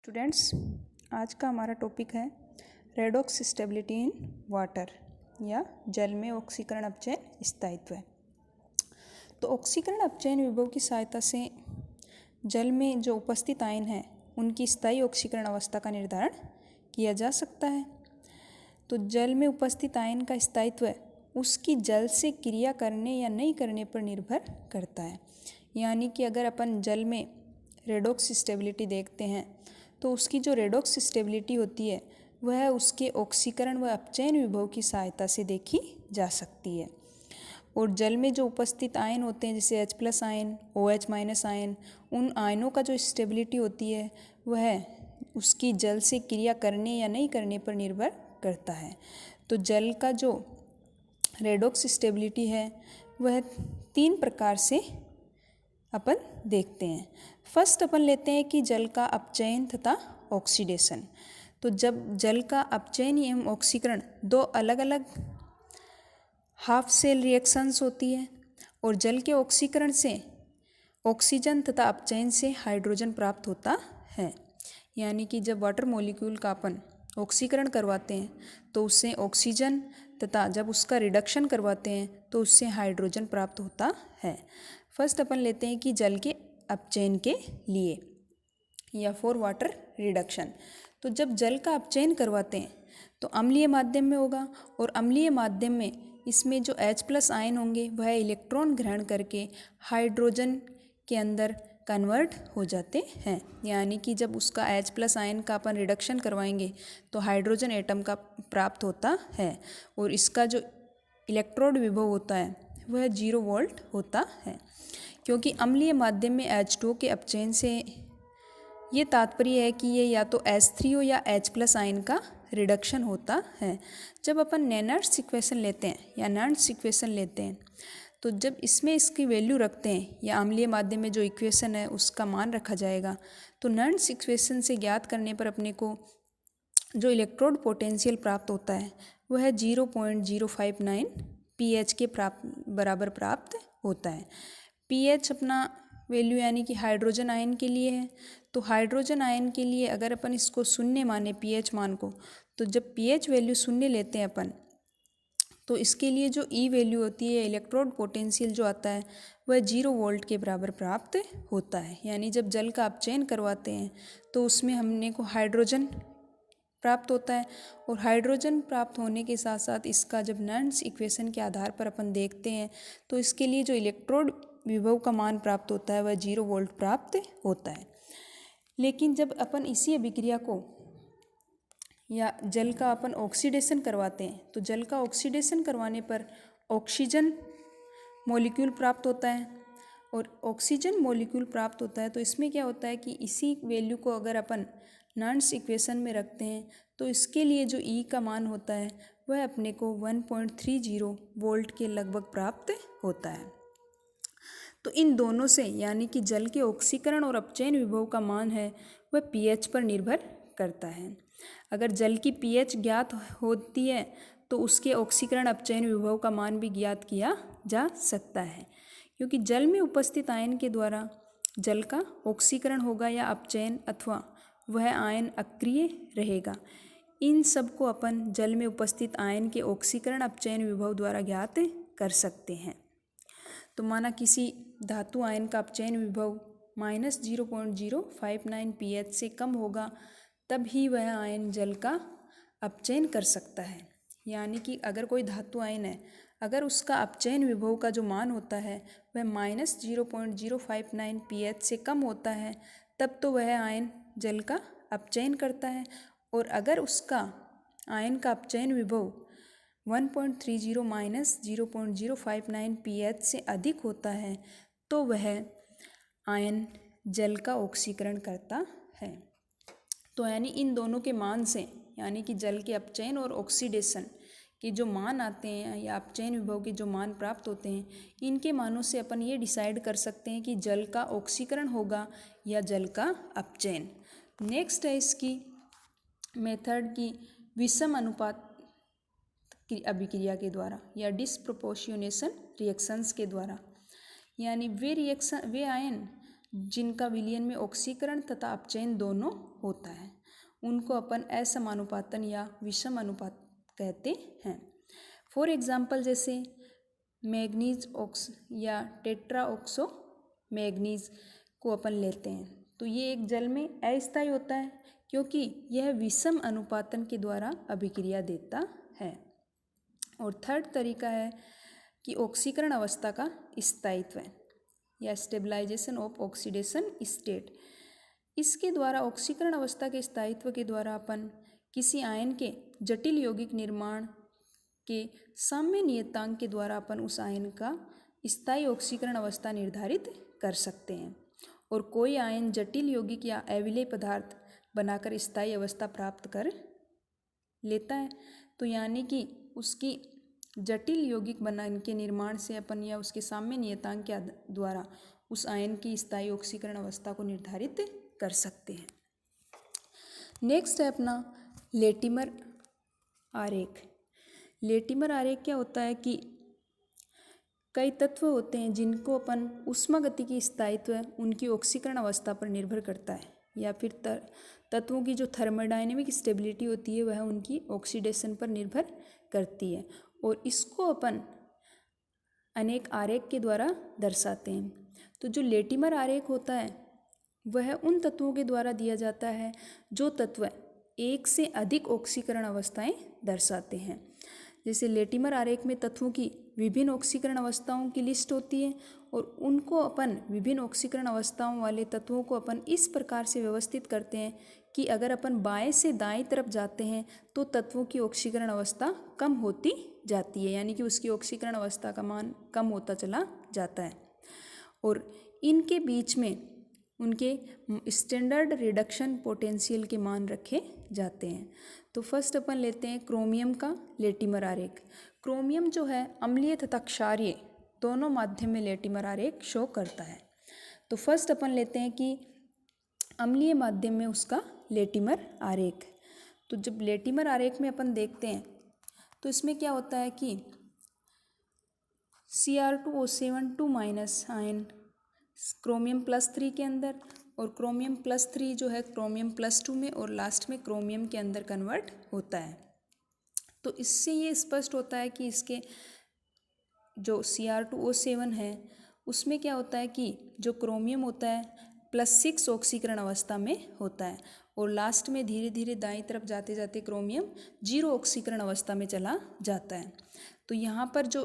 Students, आज का हमारा टॉपिक है रेडॉक्स स्टेबिलिटी इन वाटर या जल में ऑक्सीकरण अपचयन स्थायित्व। तो ऑक्सीकरण अपचयन विभव की सहायता से जल में जो उपस्थित आयन हैं उनकी स्थायी ऑक्सीकरण अवस्था का निर्धारण किया जा सकता है। तो जल में उपस्थित आयन का स्थायित्व उसकी जल से क्रिया करने या नहीं करने पर निर्भर करता है। यानी कि अगर अपन जल में रेडॉक्स स्टेबिलिटी देखते हैं तो उसकी जो रेडॉक्स स्टेबिलिटी होती है वह उसके ऑक्सीकरण व अपचयन विभव की सहायता से देखी जा सकती है। और जल में जो उपस्थित आयन होते हैं जैसे H+ आयन, OH- आयन, उन आयनों का जो स्टेबिलिटी होती है वह उसकी जल से क्रिया करने या नहीं करने पर निर्भर करता है। तो जल का जो रेडॉक्स स्टेबिलिटी है वह 3 प्रकार से अपन देखते हैं। फर्स्ट अपन लेते हैं कि जल का अपचयन तथा ऑक्सीडेशन। तो जब जल का अपचयन एवं ऑक्सीकरण 2 अलग अलग हाफ सेल रिएक्शंस होती है और जल के ऑक्सीकरण से ऑक्सीजन तथा अपचयन से हाइड्रोजन प्राप्त होता है। यानी कि जब वाटर मॉलिक्यूल का अपन ऑक्सीकरण करवाते हैं तो उससे ऑक्सीजन तथा जब उसका रिडक्शन करवाते हैं तो उससे हाइड्रोजन प्राप्त होता है। फर्स्ट अपन लेते हैं कि जल के अपचयन के लिए या फॉर वाटर रिडक्शन। तो जब जल का अपचयन करवाते हैं तो अम्लीय माध्यम में होगा और अम्लीय माध्यम में इसमें जो H+ आयन होंगे वह इलेक्ट्रॉन ग्रहण करके हाइड्रोजन के अंदर कन्वर्ट हो जाते हैं। यानी कि जब उसका H+ आयन का अपन रिडक्शन करवाएंगे तो हाइड्रोजन एटम का प्राप्त होता है और इसका जो इलेक्ट्रोड विभव होता है वह 0 वोल्ट होता है। क्योंकि अम्लीय माध्यम में H2O के अपचयन से ये तात्पर्य है कि ये या तो H3O या H+ आयन का रिडक्शन होता है। जब अपन नैनर्ड्स इक्वेशन लेते हैं या नर्ड्स इक्वेशन लेते हैं तो जब इसमें इसकी वैल्यू रखते हैं या अम्लीय माध्यम में जो इक्वेशन है उसका मान रखा जाएगा तो नर्ड्स इक्वेशन से ज्ञात करने पर अपने को जो इलेक्ट्रोड पोटेंशियल प्राप्त होता है वह 0.059 pH के बराबर प्राप्त होता है। pH अपना वैल्यू यानी कि हाइड्रोजन आयन के लिए है। तो हाइड्रोजन आयन के लिए अगर अपन इसको 0 माने pH मान को, तो जब pH वैल्यू 0 लेते हैं अपन तो इसके लिए जो E वैल्यू होती है इलेक्ट्रोड पोटेंशियल जो आता है वह 0 वोल्ट के बराबर प्राप्त होता है। यानी जब जल का अपचयन करवाते हैं तो उसमें हमने को हाइड्रोजन प्राप्त होता है और हाइड्रोजन प्राप्त होने के साथ साथ इसका जब नर्ड्स इक्वेशन के आधार पर अपन देखते हैं तो इसके लिए जो इलेक्ट्रोड विभव का मान प्राप्त होता है वह 0 वोल्ट प्राप्त होता है। लेकिन जब अपन इसी अभिक्रिया को या जल का अपन ऑक्सीडेशन करवाते हैं तो जल का ऑक्सीडेशन करवाने पर ऑक्सीजन मॉलिक्यूल प्राप्त होता है और ऑक्सीजन मॉलिक्यूल प्राप्त होता है तो इसमें क्या होता है कि इसी वैल्यू को अगर अपन नर्ड्स इक्वेशन में रखते हैं तो इसके लिए जो E का मान होता है वह अपने को 1.30 वोल्ट के लगभग प्राप्त होता है। तो इन दोनों से यानी कि जल के ऑक्सीकरण और अपचयन विभव का मान है वह pH पर निर्भर करता है। अगर जल की pH ज्ञात होती है तो उसके ऑक्सीकरण अपचयन विभव का मान भी ज्ञात किया जा सकता है। क्योंकि जल में उपस्थित आयन के द्वारा जल का ऑक्सीकरण होगा या अपचयन अथवा वह आयन अक्रिय रहेगा। इन सब को अपन जल में उपस्थित आयन के ऑक्सीकरण अपचयन विभव द्वारा ज्ञात कर सकते हैं। तो माना किसी धातु आयन का अपचयन विभव -0.059 pH से कम होगा तब ही वह आयन जल का अपचयन कर सकता है। यानी कि अगर कोई धातु आयन है अगर उसका अपचयन विभव का जो मान होता है वह -0.059 pH से कम होता है तब तो वह आयन जल का अपचयन करता है। और अगर उसका आयन का अपचयन विभव 1.30 - 0.059 pH से अधिक होता है तो वह आयन जल का ऑक्सीकरण करता है। तो यानी इन दोनों के मान से यानी कि जल के अपचयन और ऑक्सीडेशन के जो मान आते हैं या अपचयन विभव के जो मान प्राप्त होते हैं इनके मानों से अपन ये डिसाइड कर सकते हैं कि जल का ऑक्सीकरण होगा या जल का अपचयन। नेक्स्ट है इसकी मेथड की विषम अनुपात की अभिक्रिया के द्वारा या डिस्प्रोपोर्शनेशन रिएक्शंस के द्वारा। यानी वे आयन जिनका विलयन में ऑक्सीकरण तथा अपचयन दोनों होता है, उनको अपन असमानुपातन या विषम अनुपात कहते हैं। फॉर एग्जाम्पल जैसे मैग्नीज ऑक्स या टेट्रा ऑक्सो मैग्नीज को अपन लेते हैं, तो ये एक जल में अस्थायी होता है क्योंकि यह विषम अनुपातन के द्वारा अभिक्रिया देता है। और थर्ड तरीका है कि ऑक्सीकरण अवस्था का स्थायित्व या स्टेबलाइजेशन ऑफ ऑक्सीडेशन स्टेट। इसके द्वारा ऑक्सीकरण अवस्था के स्थायित्व के द्वारा अपन किसी आयन के जटिल यौगिक निर्माण के साम्य नियतांक के द्वारा अपन उस आयन का स्थायी ऑक्सीकरण अवस्था निर्धारित कर सकते हैं। और कोई आयन जटिल यौगिक या अविलेय पदार्थ बनाकर स्थायी अवस्था प्राप्त कर लेता है, तो यानी कि उसकी जटिल यौगिक बनाने के निर्माण से अपन या उसके साम्य नियतांक के द्वारा उस आयन की स्थायी ऑक्सीकरण अवस्था को निर्धारित कर सकते हैं। नेक्स्ट है अपना लेटिमर आरेख। लेटिमर आरेख क्या होता है कि कई तत्व होते हैं जिनको अपन ऊष्मागति की स्थायित्व उनकी ऑक्सीकरण अवस्था पर निर्भर करता है, या फिर तत्वों की जो थर्मोडायनेमिक स्टेबिलिटी होती है वह उनकी ऑक्सीडेशन पर निर्भर करती है। और इसको अपन अनेक आरेख के द्वारा दर्शाते हैं। तो जो लेटिमर आरेख होता है वह उन तत्वों के द्वारा दिया जाता है जो तत्व एक से अधिक ऑक्सीकरण अवस्थाएं दर्शाते हैं। जैसे लेटिमर आरेख में तत्वों की विभिन्न ऑक्सीकरण अवस्थाओं की लिस्ट होती है और उनको अपन विभिन्न ऑक्सीकरण अवस्थाओं वाले तत्वों को अपन इस प्रकार से व्यवस्थित करते हैं कि अगर अपन बाएं से दाएं तरफ जाते हैं तो तत्वों की ऑक्सीकरण अवस्था कम होती जाती है, यानी कि उसकी ऑक्सीकरण अवस्था का मान कम होता चला जाता है। और इनके बीच में उनके स्टैंडर्ड रिडक्शन पोटेंशियल के मान रखे जाते हैं। तो फर्स्ट अपन लेते हैं क्रोमियम का लेटिमर आरेख। क्रोमियम जो है अम्लीय तथा क्षारीय दोनों माध्यम में लेटिमर आरेख शो करता है। तो फर्स्ट अपन लेते हैं कि अम्लीय माध्यम में उसका लेटिमर आरेख। तो जब लेटिमर आरेख में अपन देखते हैं तो इसमें क्या होता है कि Cr2O7 2- आयन क्रोमियम +3 के अंदर और क्रोमियम +3 जो है क्रोमियम +2 में और लास्ट में क्रोमियम के अंदर कन्वर्ट होता है। तो इससे ये स्पष्ट होता है कि इसके जो Cr2O7 है उसमें क्या होता है कि जो क्रोमियम होता है +6 ऑक्सीकरण अवस्था में होता है और लास्ट में धीरे धीरे दाईं तरफ जाते जाते क्रोमियम 0 ऑक्सीकरण अवस्था में चला जाता है। तो यहाँ पर जो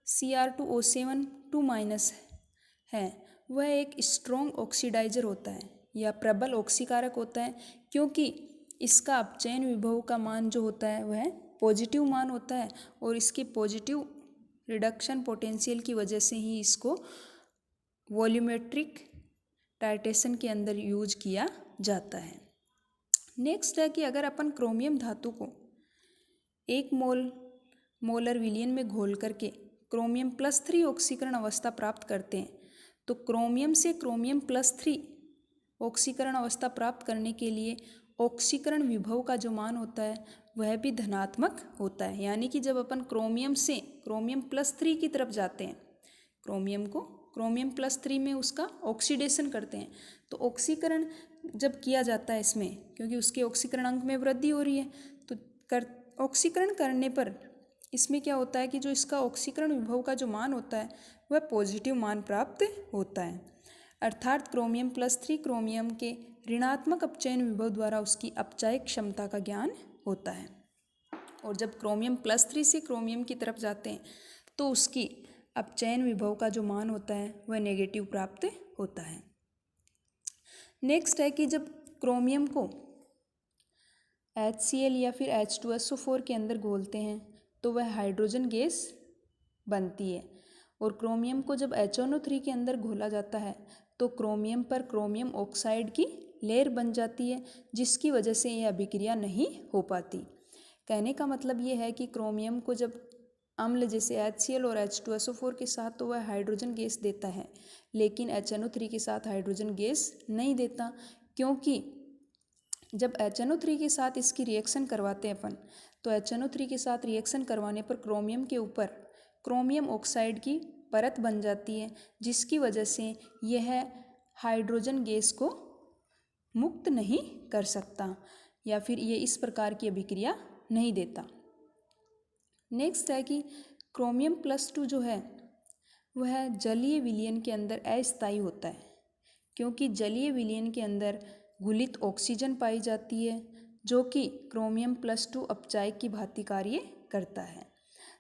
Cr2O7 2- है वह एक स्ट्रॉन्ग ऑक्सीडाइजर होता है या प्रबल ऑक्सीकारक होता है, क्योंकि इसका अपचयन विभव का मान जो होता है वह पॉजिटिव मान होता है और इसके पॉजिटिव रिडक्शन पोटेंशियल की वजह से ही इसको वॉल्यूमेट्रिक टाइट्रेशन के अंदर यूज किया जाता है। नेक्स्ट है कि अगर अपन क्रोमियम धातु को 1 मोलर विलयन में घोल करके क्रोमियम +3 ऑक्सीकरण अवस्था प्राप्त करते हैं तो क्रोमियम से क्रोमियम +3 ऑक्सीकरण अवस्था प्राप्त करने के लिए ऑक्सीकरण विभव का जो मान होता है वह भी धनात्मक होता है। यानी कि जब अपन क्रोमियम से क्रोमियम +3 की तरफ जाते हैं, क्रोमियम को क्रोमियम +3 में उसका ऑक्सीडेशन करते हैं, तो ऑक्सीकरण जब किया जाता है इसमें, क्योंकि उसके ऑक्सीकरण अंक में वृद्धि हो रही है, तो ऑक्सीकरण करने पर इसमें क्या होता है कि जो इसका ऑक्सीकरण विभव का जो मान होता है वह पॉजिटिव मान प्राप्त होता है। अर्थात क्रोमियम +3 क्रोमियम के ऋणात्मक अपचयन विभव द्वारा उसकी अपचायक क्षमता का ज्ञान होता है। और जब क्रोमियम +3 से क्रोमियम की तरफ जाते हैं तो उसकी अपचयन विभव का जो मान होता है वह नेगेटिव प्राप्त होता है। नेक्स्ट है कि जब क्रोमियम को HCl या फिर H2SO4 के अंदर घोलते हैं तो वह हाइड्रोजन गैस बनती है और क्रोमियम को जब HNO3 के अंदर घोला जाता है तो क्रोमियम पर क्रोमियम ऑक्साइड की लेयर बन जाती है, जिसकी वजह से यह अभिक्रिया नहीं हो पाती। कहने का मतलब ये है कि क्रोमियम को जब अम्ल जैसे HCl और H2SO4 के साथ तो वह हाइड्रोजन गैस देता है, लेकिन HNO3 के साथ हाइड्रोजन गैस नहीं देता, क्योंकि जब HNO3 के साथ इसकी रिएक्शन करवाते हैं अपन तो HNO3 के साथ रिएक्शन करवाने पर क्रोमियम के ऊपर क्रोमियम ऑक्साइड की परत बन जाती है, जिसकी वजह से यह हाइड्रोजन गैस को मुक्त नहीं कर सकता या फिर ये इस प्रकार की अभिक्रिया नहीं देता। नेक्स्ट है कि क्रोमियम +2 जो है वह जलीय विलयन के अंदर अस्थायी होता है, क्योंकि जलीय विलयन के अंदर घुलित ऑक्सीजन पाई जाती है जो कि क्रोमियम +2 अपचायक की भांति कार्य करता है।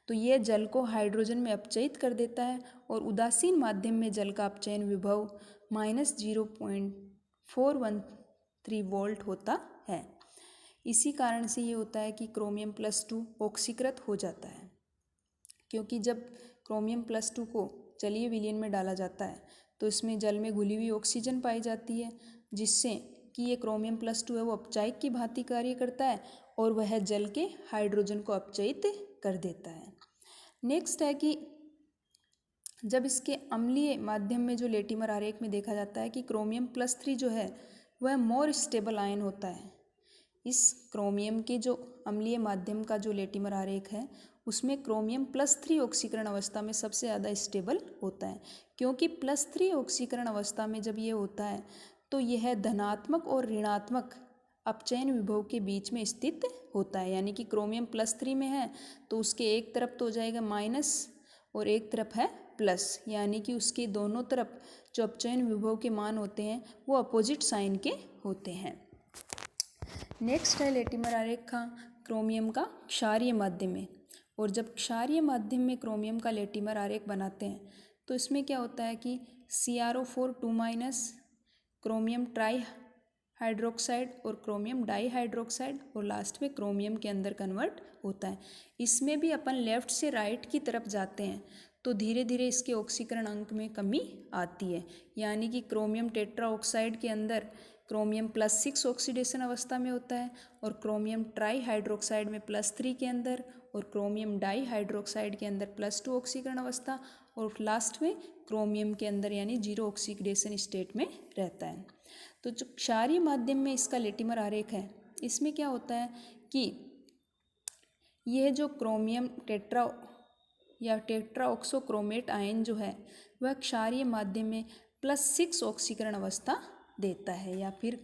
तो यह जल को हाइड्रोजन में अपचयित कर देता है और उदासीन माध्यम में जल का अपचयन विभव -0.413 वोल्ट होता है। इसी कारण से ये होता है कि क्रोमियम +2 ऑक्सीकृत हो जाता है, क्योंकि जब क्रोमियम +2 को जलीय विलयन में डाला जाता है तो इसमें जल में घुली हुई ऑक्सीजन पाई जाती है, जिससे कि ये क्रोमियम +2 है वो अपचायक की भांति कार्य करता है और वह जल के हाइड्रोजन को अपचयित कर देता है। नेक्स्ट है कि जब इसके अम्लीय माध्यम में जो लेटिमर आरेख में देखा जाता है कि क्रोमियम +3 जो है वह मोर स्टेबल आयन होता है। इस क्रोमियम के जो अम्लीय माध्यम का जो लेटिमर आरेख है उसमें क्रोमियम +3 ऑक्सीकरण अवस्था में सबसे ज़्यादा स्टेबल होता है, क्योंकि +3 ऑक्सीकरण अवस्था में जब ये होता है तो यह धनात्मक और ऋणात्मक अपचयन विभव के बीच में स्थित होता है। यानी कि क्रोमियम +3 में है तो उसके एक तरफ तो हो जाएगा माइनस और एक तरफ है प्लस, यानी कि उसके दोनों तरफ जो अपचयन विभव के मान होते हैं वो अपोजिट साइन के होते हैं। नेक्स्ट है लेटिमर आरेख का क्रोमियम का क्षारीय माध्यम में। और जब क्षारीय माध्यम में क्रोमियम का लेटिमर आरेख बनाते हैं तो इसमें क्या होता है कि CrO4 2- क्रोमियम ट्राई हाइड्रोक्साइड और क्रोमियम डाई हाइड्रोक्साइड और लास्ट में क्रोमियम के अंदर कन्वर्ट होता है। इसमें भी अपन लेफ्ट से राइट की तरफ जाते हैं तो धीरे धीरे इसके ऑक्सीकरण अंक में कमी आती है, यानी कि क्रोमियम टेट्रा ऑक्साइड के अंदर क्रोमियम +6 ऑक्सीडेशन अवस्था में होता है और क्रोमियम ट्राई हाइड्रोक्साइड में +3 के अंदर और क्रोमियम डाई हाइड्रोक्साइड के अंदर +2 ऑक्सीकरण अवस्था और लास्ट में क्रोमियम के अंदर यानी 0 ऑक्सीडेशन स्टेट में रहता है। तो जो क्षारीय माध्यम में इसका लेटिमर आरेख है इसमें क्या होता है कि यह जो क्रोमियम टेट्रा या टेट्राऑक्सोक्रोमेट आयन जो है वह क्षारीय माध्यम में +6 ऑक्सीकरण अवस्था देता है या फिर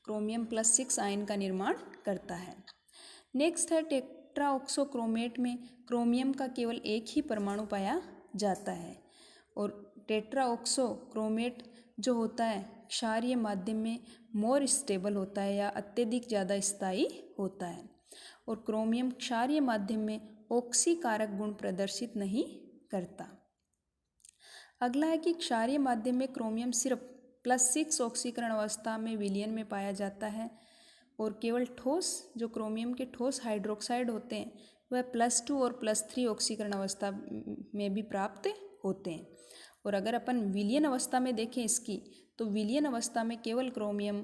क्रोमियम +6 आयन का निर्माण करता है। नेक्स्ट है टेट्राऑक्सोक्रोमेट में क्रोमियम का केवल एक ही परमाणु पाया जाता है और टेट्राऑक्सोक्रोमेट जो होता है क्षारीय माध्यम में मोर स्टेबल होता है या अत्यधिक ज़्यादा स्थायी होता है और क्रोमियम क्षारीय माध्यम में ऑक्सीकारक गुण प्रदर्शित नहीं करता। अगला है कि क्षारीय माध्यम में क्रोमियम सिर्फ +6 ऑक्सीकरण अवस्था में विलयन में पाया जाता है और केवल ठोस जो क्रोमियम के ठोस हाइड्रोक्साइड होते हैं वह +2 और +3 ऑक्सीकरण अवस्था में भी प्राप्त होते हैं। और अगर अपन विलयन अवस्था में देखें इसकी तो विलयन अवस्था में केवल क्रोमियम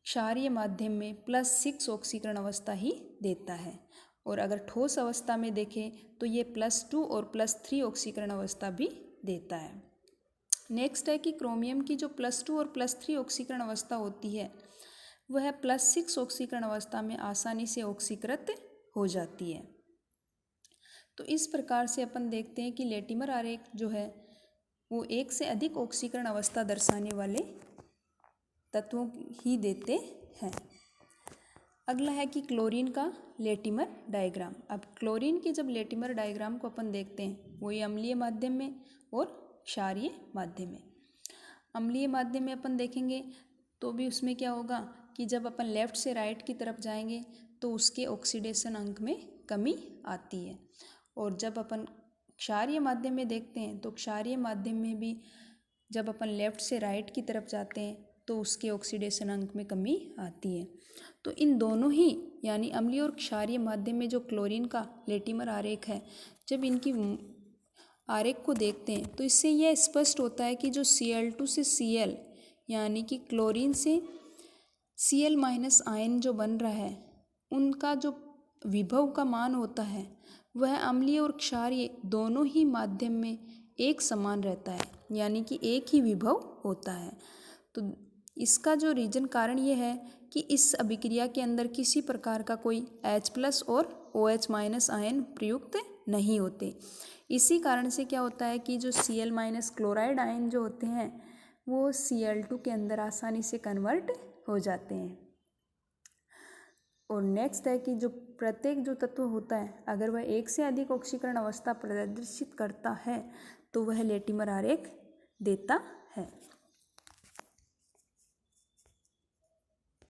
क्षारीय माध्यम में +6 ऑक्सीकरण अवस्था ही देता है और अगर ठोस अवस्था में देखें तो ये +2 और +3 ऑक्सीकरण अवस्था भी देता है। नेक्स्ट है कि क्रोमियम की जो +2 और +3 ऑक्सीकरण अवस्था होती है वह +6 ऑक्सीकरण अवस्था में आसानी से ऑक्सीकृत हो जाती है। तो इस प्रकार से अपन देखते हैं कि लेटिमर आरेख जो है वो एक से अधिक ऑक्सीकरण अवस्था दर्शाने वाले तत्वों ही देते हैं। अगला है कि क्लोरीन का लेटिमर डायग्राम। अब क्लोरीन के जब लेटिमर डायग्राम को अपन देखते हैं वही अम्लीय माध्यम में और क्षारीय माध्यम में। अम्लीय माध्यम में अपन देखेंगे तो भी उसमें क्या होगा कि जब अपन लेफ्ट से राइट की तरफ जाएंगे तो उसके ऑक्सीडेशन अंक में कमी आती है और जब अपन क्षारीय माध्यम में देखते हैं तो क्षारीय माध्यम में भी जब अपन लेफ्ट से राइट की तरफ जाते हैं तो उसके ऑक्सीडेशन अंक में कमी आती है। तो इन दोनों ही यानी अम्लीय और क्षारीय माध्यम में जो क्लोरीन का लेटिमर आरेख है जब इनकी आरेख को देखते हैं तो इससे यह स्पष्ट होता है कि जो Cl2 से Cl यानी कि क्लोरीन से Cl- आयन जो बन रहा है उनका जो विभव का मान होता है वह अम्लीय और क्षारीय दोनों ही माध्यम में एक समान रहता है, यानी कि एक ही विभव होता है। तो इसका जो रीजन कारण ये है कि इस अभिक्रिया के अंदर किसी प्रकार का कोई H+ और OH- आयन प्रयुक्त नहीं होते। इसी कारण से क्या होता है कि जो Cl- क्लोराइड आयन जो होते हैं वो Cl2 के अंदर आसानी से कन्वर्ट हो जाते हैं। और नेक्स्ट है कि जो प्रत्येक जो तत्व होता है अगर वह एक से अधिक ऑक्सीकरण अवस्था प्रदर्शित करता है तो वह लेटिमर आरेख देता है।